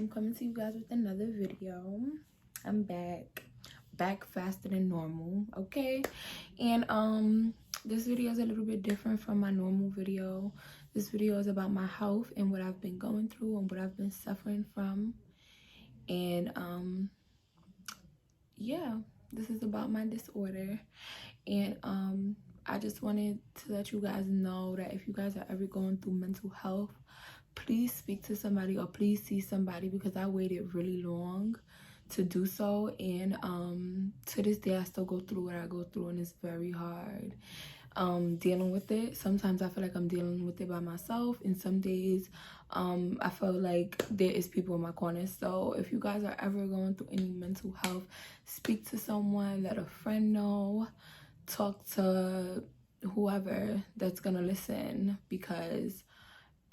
I'm coming to you guys with another video. I'm back faster than normal, okay? And this video is a little bit different from my normal video. This video is about my health and what I've been going through and what I've been suffering from. And yeah, this is about my disorder. And I just wanted to let you guys know that if you guys are ever going through mental health, please speak to somebody or please see somebody, because I waited really long to do so. And to this day I still go through what I go through, and it's very hard dealing with it. Sometimes I feel like I'm dealing with it by myself, and some days I feel like there is people in my corner. So if you guys are ever going through any mental health, speak to someone, let a friend know, talk to whoever that's gonna listen, because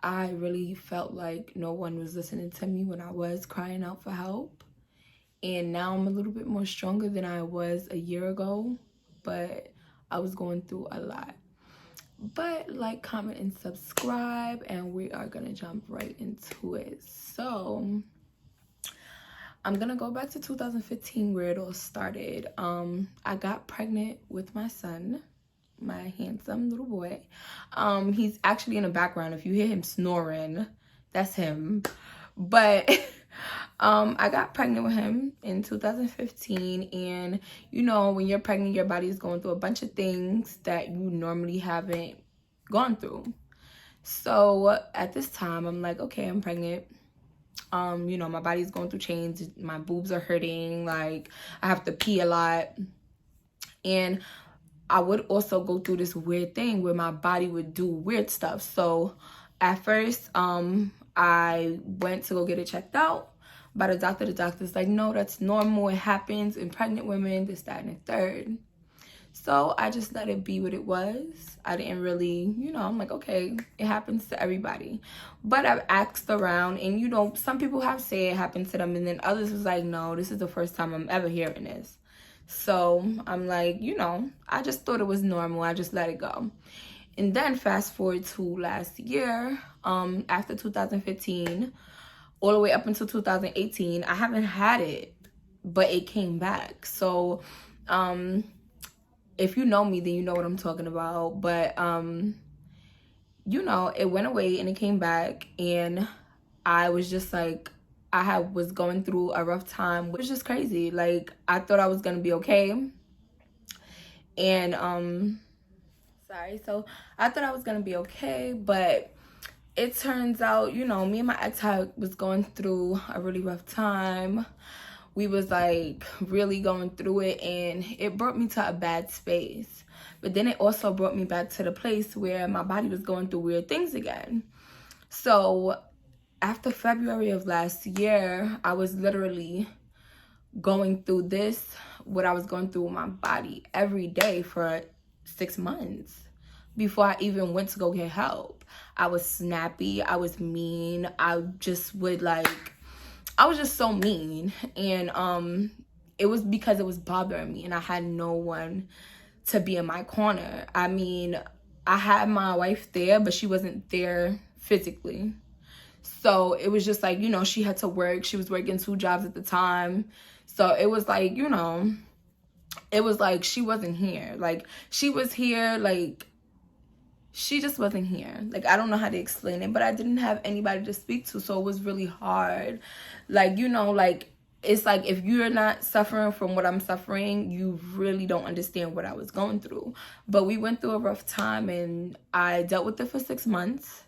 I really felt like no one was listening to me when I was crying out for help. And now I'm a little bit more stronger than I was a year ago, but I was going through a lot. But like, comment, and subscribe, and we are gonna jump right into it. So I'm gonna go back to 2015 where it all started. I got pregnant with my son, my handsome little boy. He's actually in the background. If you hear him snoring, that's him. But I got pregnant with him in 2015, and you know, when you're pregnant, your body is going through a bunch of things that you normally haven't gone through. So at this time, I'm like, okay, I'm pregnant. You know, my body's going through change. My boobs are hurting. Like, I have to pee a lot. And I would also go through this weird thing where my body would do weird stuff. So at first, I went to go get it checked out by the doctor. The doctor's like, no, that's normal. It happens in pregnant women, this, that, and the third. So I just let it be what it was. I didn't really, you know, I'm like, okay, it happens to everybody. But I've asked around, and you know, some people have said it happened to them, and then others was like, no, this is the first time I'm ever hearing this. So I'm like, you know, I just thought it was normal. I just let it go. And then fast forward to last year, after 2015, all the way up until 2018, I haven't had it, but it came back. So if you know me, then you know what I'm talking about. But you know, it went away and it came back, and I was just like, was going through a rough time. It was just crazy. Like, I thought I was gonna be okay. And so I thought I was gonna be okay, but it turns out, you know, me and my ex was going through a really rough time. We was like really going through it, and it brought me to a bad space. But then it also brought me back to the place where my body was going through weird things again. So after February of last year, I was literally going through what I was going through with my body every day for 6 months before I even went to go get help. I was snappy. I was mean. I was just so mean. And it was because it was bothering me, and I had no one to be in my corner. I mean, I had my wife there, but she wasn't there physically. So it was just like, you know, she had to work. She was working 2 jobs at the time. So it was like, you know, it was like she wasn't here. Like, she was here, like, she just wasn't here. Like, I don't know how to explain it, but I didn't have anybody to speak to. So it was really hard. Like, you know, like, it's like if you're not suffering from what I'm suffering, you really don't understand what I was going through. But we went through a rough time, and I dealt with it for 6 months.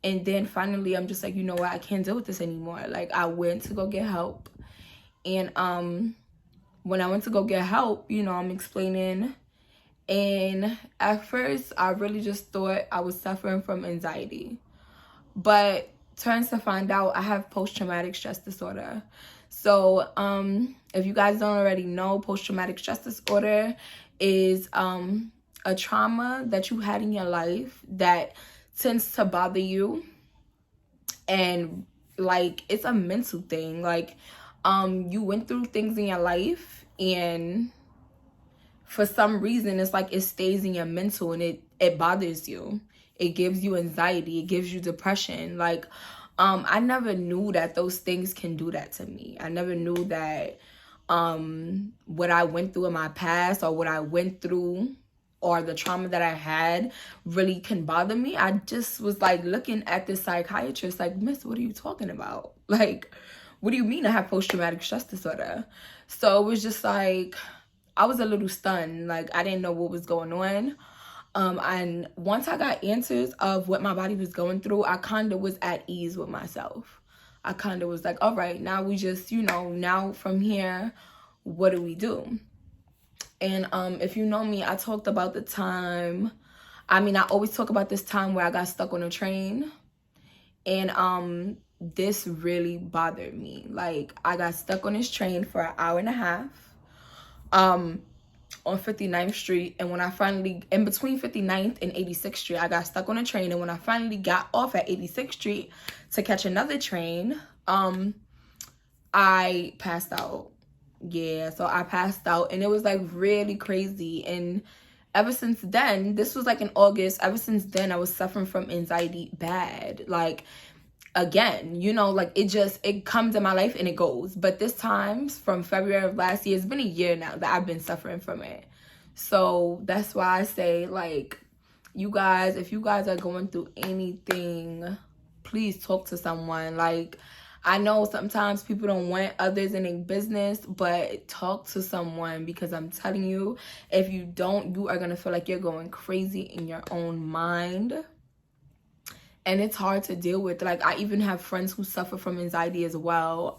And then finally, I'm just like, you know what? I can't deal with this anymore. Like, I went to go get help. And when I went to go get help, you know, I'm explaining. And at first, I really just thought I was suffering from anxiety. But turns to find out, I have post-traumatic stress disorder. So if you guys don't already know, post-traumatic stress disorder is a trauma that you had in your life that tends to bother you. And like, it's a mental thing. Like, you went through things in your life, and for some reason it's like it stays in your mental, and it bothers you. It gives you anxiety. It gives you depression. Like, I never knew that those things can do that to me. I never knew that what I went through in my past, or what I went through, or the trauma that I had really can bother me. I just was like looking at this psychiatrist like, Miss, what are you talking about? Like, what do you mean I have post-traumatic stress disorder? So it was just like, I was a little stunned. Like, I didn't know what was going on. And once I got answers of what my body was going through, I kind of was at ease with myself. I kind of was like, all right, now we just, now from here, what do we do? And if you know me, I talked about the time, I always talk about this time where I got stuck on a train. And this really bothered me. Like, I got stuck on this train for an hour and a half on 59th Street. And when I finally, in between 59th and 86th Street, I got stuck on a train. And when I finally got off at 86th Street to catch another train, I passed out. Yeah, so I passed out, and it was like really crazy. And ever since then, this was like in August, ever since then I was suffering from anxiety bad. Like, again, like it comes in my life and it goes. But this time, from February of last year, it's been a year now that I've been suffering from it. So that's why I say, like, you guys, if you guys are going through anything, please talk to someone. Like, I know sometimes people don't want others in their business, but talk to someone, because I'm telling you, if you don't, you are going to feel like you're going crazy in your own mind. And it's hard to deal with. Like, I even have friends who suffer from anxiety as well.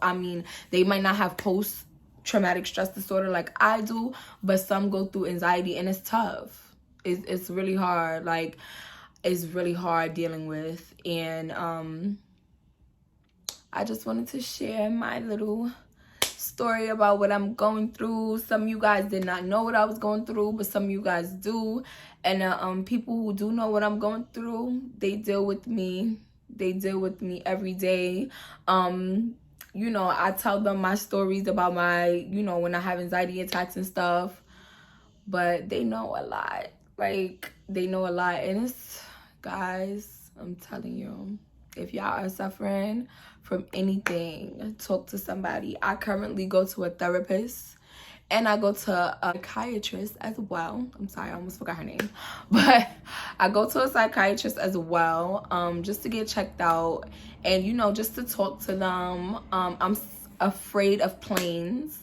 They might not have post-traumatic stress disorder like I do, but some go through anxiety, and it's tough. It's really hard. Like, it's really hard dealing with. And I just wanted to share my little story about what I'm going through. Some of you guys did not know what I was going through, but some of you guys do. And people who do know what I'm going through, they deal with me. They deal with me every day. I tell them my stories about my, when I have anxiety attacks and stuff. But they know a lot. Like, they know a lot. And it's, guys, I'm telling you, if y'all are suffering from anything, talk to somebody. I currently go to a therapist, and I go to a psychiatrist as well. I'm sorry, I almost forgot her name. But I go to a psychiatrist as well, just to get checked out, and, just to talk to them. I'm afraid of planes.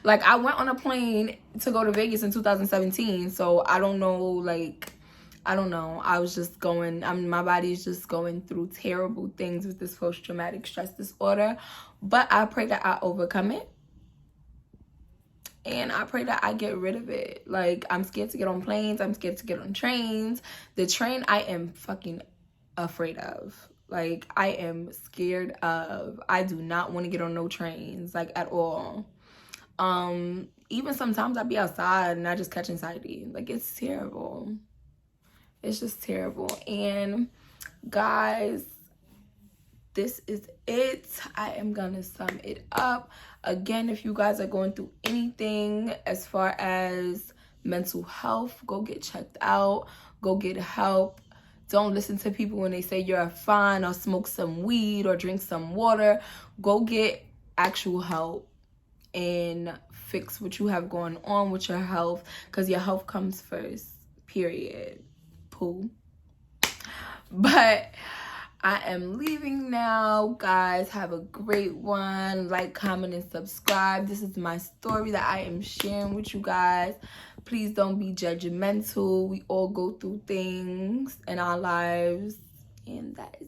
Like, I went on a plane to go to Vegas in 2017, so I don't know, like, I don't know. I was just going, my body is just going through terrible things with this post-traumatic stress disorder. But I pray that I overcome it. And I pray that I get rid of it. Like, I'm scared to get on planes. I'm scared to get on trains. The train, I am fucking afraid of. Like, I am scared of. I do not want to get on no trains, like, at all. Even sometimes I be outside and I just catch anxiety. Like, it's terrible. It's just terrible. And guys, this is it. I am gonna sum it up. Again, if you guys are going through anything as far as mental health, go get checked out. Go get help. Don't listen to people when they say you're fine, or smoke some weed, or drink some water. Go get actual help and fix what you have going on with your health, because your health comes first, period. But I am leaving now, guys. Have a great one. Like, comment, and subscribe. This is my story that I am sharing with you guys. Please don't be judgmental. We all go through things in our lives, and that is